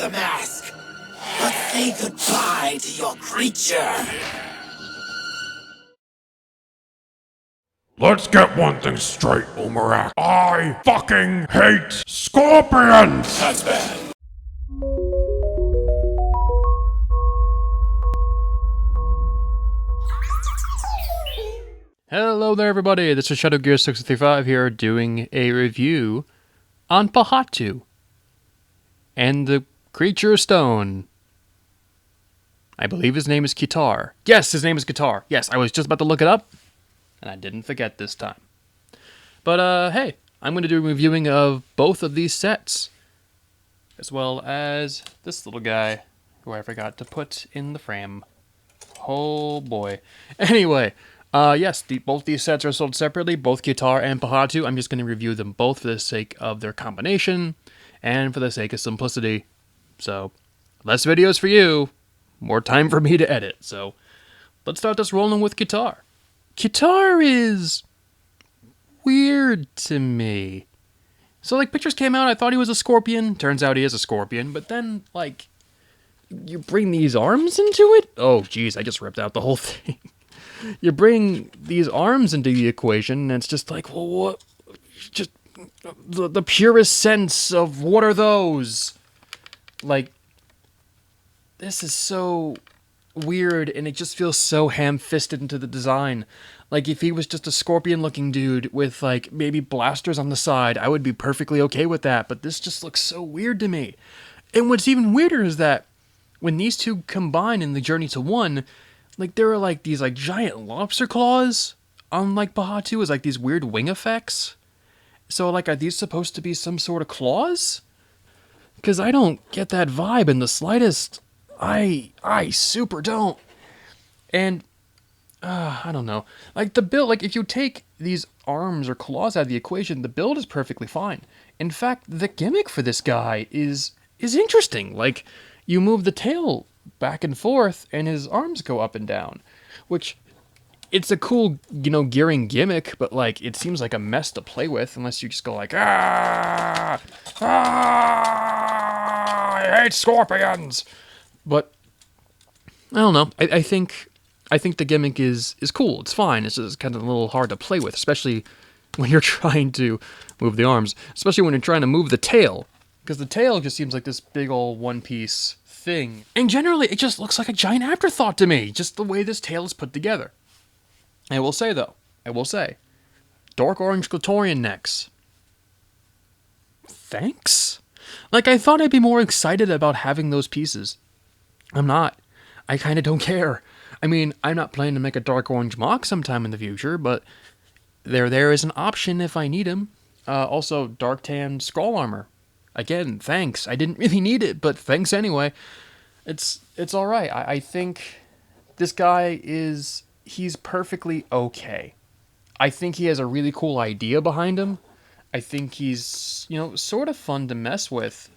the mask, but say goodbye to your creature. Let's get one thing straight, Umarak. I fucking hate scorpions! That's bad. Hello there everybody, this is shadowgearinbox here doing a review on Pohatu and the creature stone. I believe his name is Ketar. Yes, his name is Ketar. Yes, I was just about to look it up and I didn't forget this time. But hey, I'm going to do a reviewing of both of these sets as well as this little guy who I forgot to put in the frame. Oh boy. Anyway, yes, both these sets are sold separately, both Ketar and Pohatu. I'm just going to review them both for the sake of their combination and for the sake of simplicity. So, less videos for you, more time for me to edit. So, let's start this rolling with Ketar. Ketar is weird to me. So, like, pictures came out, I thought he was a scorpion. Turns out he is a scorpion, but then, like, you bring these arms into it? Oh, geez, I just ripped out the whole thing. You bring these arms into the equation, and it's just like, well, what? Just the purest sense of what are those? Like, this is so weird, and it just feels so ham-fisted into the design. Like, if he was just a scorpion-looking dude with, like, maybe blasters on the side, I would be perfectly okay with that, but this just looks so weird to me. And what's even weirder is that when these two combine in the Journey to One, like, there are, like, these, like, giant lobster claws on, like, Pohatu as, like, these weird wing effects. So, like, are these supposed to be some sort of claws? Because I don't get that vibe in the slightest. I super don't. And, I don't know. Like, the build, like, if you take these arms or claws out of the equation, the build is perfectly fine. In fact, the gimmick for this guy is interesting. Like, you move the tail back and forth, and his arms go up and down, which, it's a cool, gearing gimmick, but, like, it seems like a mess to play with, unless you just go like, I hate scorpions! But, I don't know, I think the gimmick is cool, it's fine, it's just kind of a little hard to play with, especially when you're trying to move the arms, especially when you're trying to move the tail, because the tail just seems like this big old one-piece thing. And generally, it just looks like a giant afterthought to me, just the way this tail is put together. I will say, though, dark orange Clitorian necks. Thanks? Like, I thought I'd be more excited about having those pieces. I'm not. I kind of don't care. I mean, I'm not planning to make a dark orange mock sometime in the future, but there is an option if I need him. Also, dark tan Skrull armor. Again, thanks. I didn't really need it, but thanks anyway. It's alright. I think this guy he's perfectly okay. I think he has a really cool idea behind him. I think he's, sort of fun to mess with.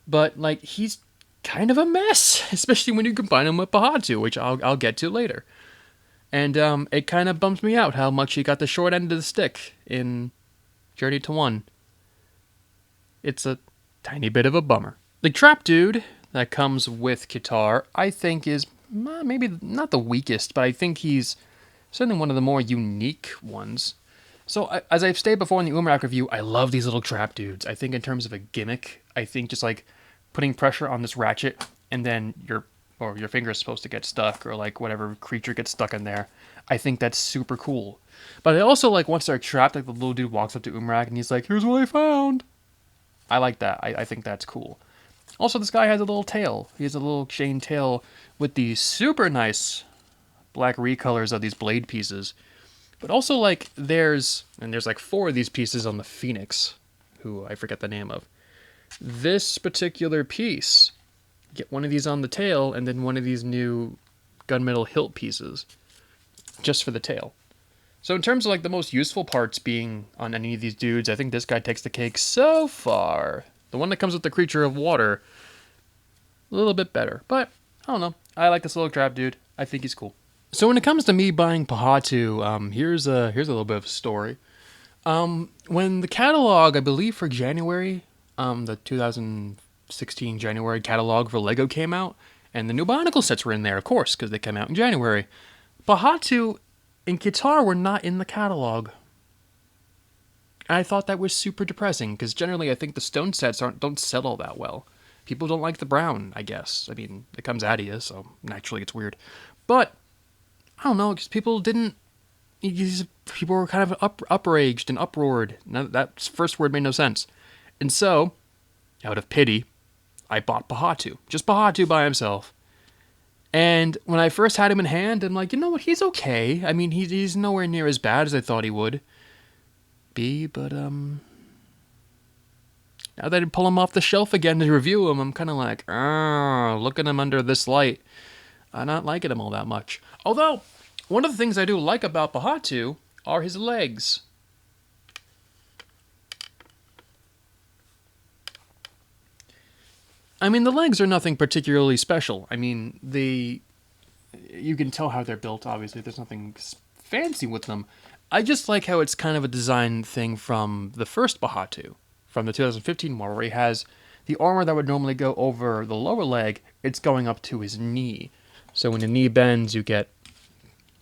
But, like, he's kind of a mess, especially when you combine him with Pohatu, which I'll get to later. And it kind of bums me out how much he got the short end of the stick in Journey to One. It's a tiny bit of a bummer. The trap dude that comes with Ketar, I think is maybe not the weakest, but I think he's certainly one of the more unique ones. So, as I've stated before in the Umarak review, I love these little trap dudes. I think in terms of a gimmick, I think just like putting pressure on this ratchet and then your finger is supposed to get stuck, or like whatever creature gets stuck in there. I think that's super cool. But I also like once they're trapped, like the little dude walks up to Umarak and he's like, "Here's what I found." I like that. I think that's cool. Also, this guy has a little tail. He has a little chain tail with the super nice black recolors of these blade pieces. But also, like, there's like 4 of these pieces on the Phoenix, who I forget the name of. This particular piece, get one of these on the tail, and then one of these new gunmetal hilt pieces, just for the tail. So in terms of, like, the most useful parts being on any of these dudes, I think this guy takes the cake so far. The one that comes with the creature of water, a little bit better. But, I don't know. I like this little trap dude. I think he's cool. So when it comes to me buying Pohatu, here's a little bit of a story. When the catalog, I believe for January, the 2000 2016 January catalog for LEGO came out, and the new Bionicle sets were in there, of course, because they came out in January. Pohatu and Ketar were not in the catalog. And I thought that was super depressing, because generally I think the stone sets don't sell all that well. People don't like the brown, I guess. I mean, it comes out of you, so naturally it's weird. But, I don't know, because people were kind of upraged and uproared. Now, that first word made no sense. And so, out of pity, I bought Pohatu. Just Pohatu by himself. And when I first had him in hand, I'm like, you know what, he's okay. I mean, he's nowhere near as bad as I thought he would be, but, now that I pull him off the shelf again to review him, I'm kind of like, looking at him under this light, I'm not liking him all that much. Although, one of the things I do like about Pohatu are his legs. I mean, the legs are nothing particularly special. I mean, you can tell how they're built, obviously. There's nothing fancy with them. I just like how it's kind of a design thing from the first Pohatu, from the 2015 one, where he has the armor that would normally go over the lower leg, it's going up to his knee. So when the knee bends, you get,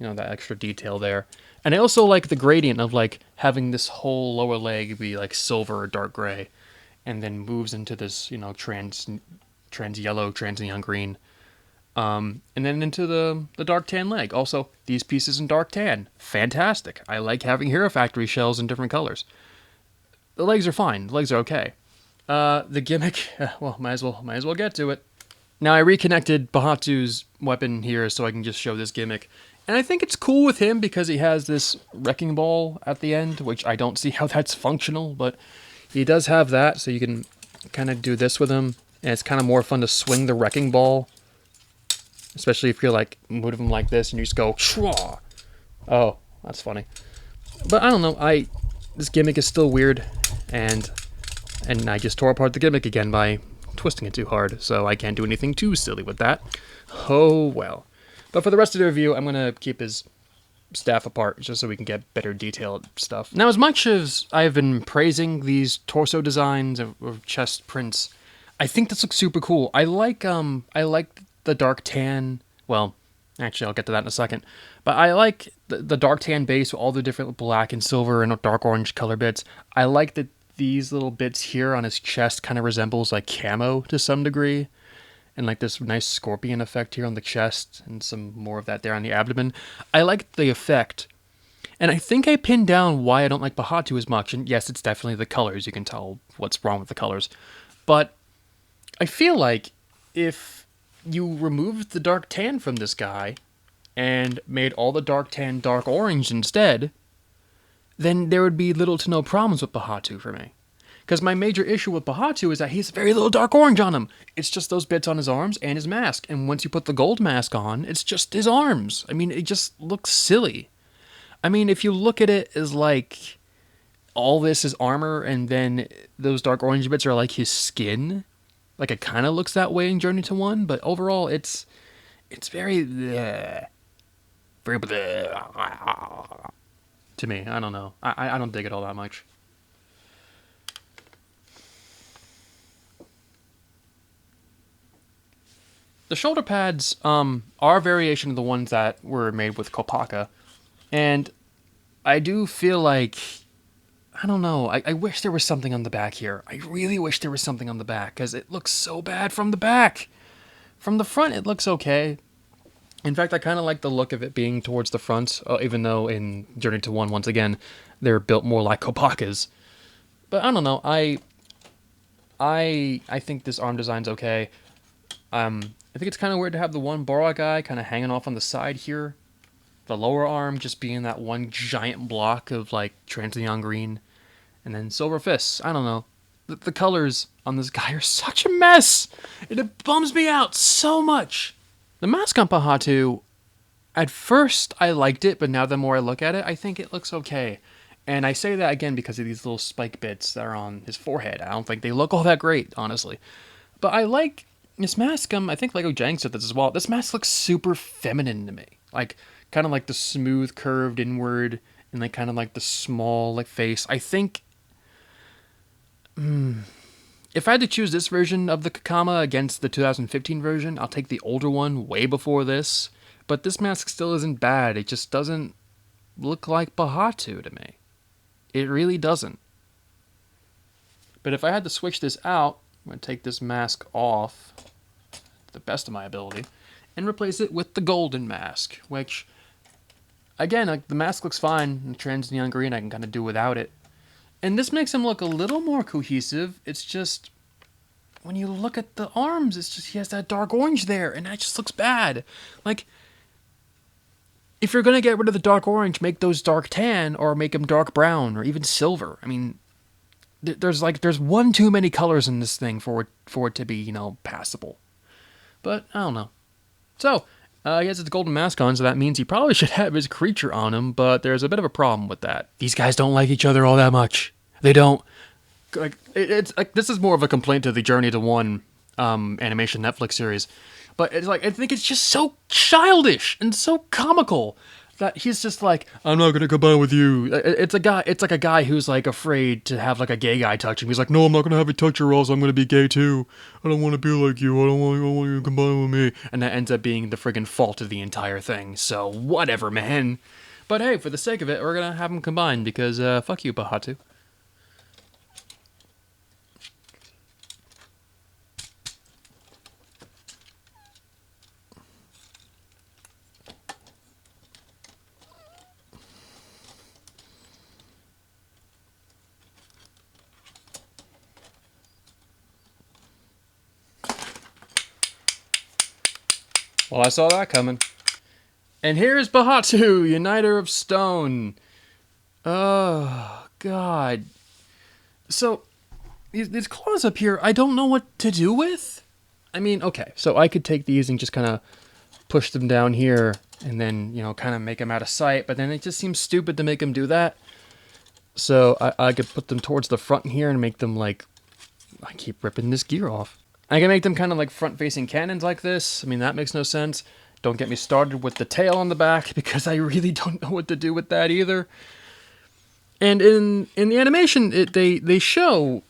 that extra detail there. And I also like the gradient of, having this whole lower leg be, silver or dark gray, and then moves into this, trans yellow, trans neon green. And then into the dark tan leg. Also, these pieces in dark tan. Fantastic. I like having Hero Factory shells in different colors. The legs are fine. The legs are okay. The gimmick, well, might as well get to it. Now, I reconnected Pohatu's weapon here so I can just show this gimmick. And I think it's cool with him because he has this wrecking ball at the end, which I don't see how that's functional, but he does have that, so you can kind of do this with him. And it's kind of more fun to swing the wrecking ball, especially if you're move him like this and you just go, Shwa! Oh, that's funny. But I don't know, this gimmick is still weird, and I just tore apart the gimmick again by twisting it too hard, so I can't do anything too silly with that. Oh well. But for the rest of the review, I'm going to keep his staff apart just so we can get better detailed stuff. Now, as much as I've been praising these torso designs of chest prints, I think this looks super cool. I like the dark tan. Well, actually, I'll get to that in a second. But I like the dark tan base with all the different black and silver and dark orange color bits. I like that these little bits here on his chest kind of resembles camo to some degree. And this nice scorpion effect here on the chest and some more of that there on the abdomen. I like the effect. And I think I pinned down why I don't like Pohatu as much. And yes, it's definitely the colors. You can tell what's wrong with the colors. But I feel like if you removed the dark tan from this guy and made all the dark tan dark orange instead, then there would be little to no problems with Pohatu for me. Because my major issue with Pohatu is that he has very little dark orange on him. It's just those bits on his arms and his mask. And once you put the gold mask on, it's just his arms. I mean, it just looks silly. I mean, if you look at it as all this is armor and then those dark orange bits are his skin, it kind of looks that way in Journey to 1, but overall it's very bleh, very bleh, to me. I don't know. I don't dig it all that much. The shoulder pads are a variation of the ones that were made with Kopaka, and I do feel I don't know, I wish there was something on the back here. I really wish there was something on the back, because it looks so bad from the back. From the front, it looks okay. In fact, I kind of like the look of it being towards the front, even though in Journey to 1, once again, they're built more like Kopakas. But I don't know, I think this arm design's okay. I think it's kind of weird to have the one Borat guy kind of hanging off on the side here. The lower arm just being that one giant block of trans neon green. And then silver fists. I don't know. The colors on this guy are such a mess. It bums me out so much. The mask on Pohatu, at first I liked it, but now the more I look at it, I think it looks okay. And I say that again because of these little spike bits that are on his forehead. I don't think they look all that great, honestly. But I like this mask. I think Lego Jang said this as well. This mask looks super feminine to me. Kind of the smooth curved inward and kind of the small face. I think if I had to choose this version of the Kakama against the 2015 version, I'll take the older one way before this. But this mask still isn't bad. It just doesn't look like Pohatu to me. It really doesn't. But if I had to switch this out, I'm going to take this mask off to the best of my ability and replace it with the golden mask, which, again, like, the mask looks fine in trans neon green. I can kind of do without it. And this makes him look a little more cohesive. It's just, when you look at the arms, it's just, he has that dark orange there, and that just looks bad. Like, if you're going to get rid of the dark orange, make those dark tan, or make them dark brown, or even silver. I mean, there's one too many colors in this thing for it to be, you know, passable. But, I don't know. So, he has his golden mask on, so that means he probably should have his creature on him, but there's a bit of a problem with that. These guys don't like each other all that much. They don't. Like, it's like, this is more of a complaint to the Journey to One animation Netflix series. But it's like, I think it's just so childish and so comical that he's just like, I'm not gonna combine with you. It's like a guy who's like afraid to have like a gay guy touch him. He's like, no, I'm not gonna have you touch her, or else I'm gonna be gay too. I don't want to be like you. I don't want you to combine with me. And that ends up being the friggin' fault of the entire thing. So whatever, man. But hey, for the sake of it, we're gonna have them combined because fuck you, Pohatu. Well, I saw that coming. And here's Pohatu, Uniter of Stone. Oh, God. So, these claws up here, I don't know what to do with. I mean, okay, so I could take these and just kind of push them down here and then, you know, kind of make them out of sight, but then it just seems stupid to make them do that. So, I could put them towards the front here and make them, like, I keep ripping this gear off. I can make them kind of like front-facing cannons like this. I mean, that makes no sense. Don't get me started with the tail on the back, because I really don't know what to do with that either. And in the animation, they show,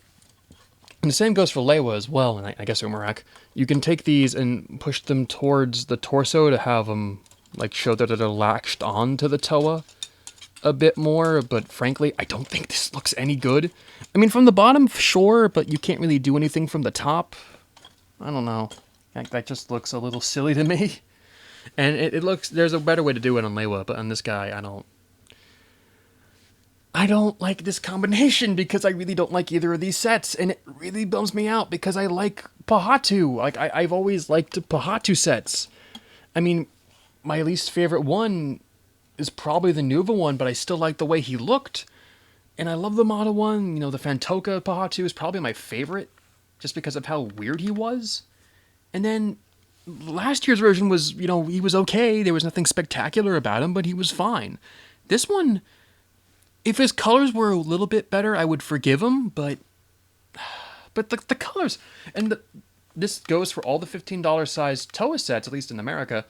and the same goes for Leiwa as well, and I guess Umarak, you can take these and push them towards the torso to have them like show that they're latched on to the Toa a bit more, but frankly, I don't think this looks any good. I mean, from the bottom, sure, but you can't really do anything from the top. I don't know. That just looks a little silly to me. And it looks, there's a better way to do it on Leiwa, but on this guy, I don't like this combination because I really don't like either of these sets, and it really bums me out because I like Pohatu. Like, I've always liked Pohatu sets. I mean, my least favorite one is probably the Nuva one, but I still like the way he looked. And I love the Mata one. You know, the Fantoka Pohatu is probably my favorite, just because of how weird he was. And then last year's version was, you know, he was okay. There was nothing spectacular about him, but he was fine. This one, if his colors were a little bit better, I would forgive him, but the colors, and this goes for all the $15 size Toa sets, at least in America,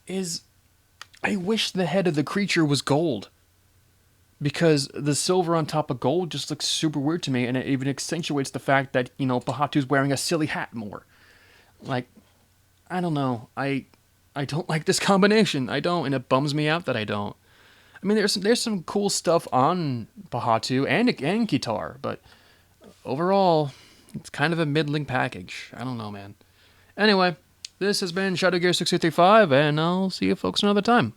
is, I wish the head of the creature was gold. Because the silver on top of gold just looks super weird to me, and it even accentuates the fact that, you know, Pohatu's wearing a silly hat more. Like, I don't know. I don't like this combination. I don't, and it bums me out that I don't. I mean, there's some cool stuff on Pohatu and Ketar, but overall, it's kind of a middling package. I don't know, man. Anyway, this has been Shadow Gear 6335, and I'll see you folks another time.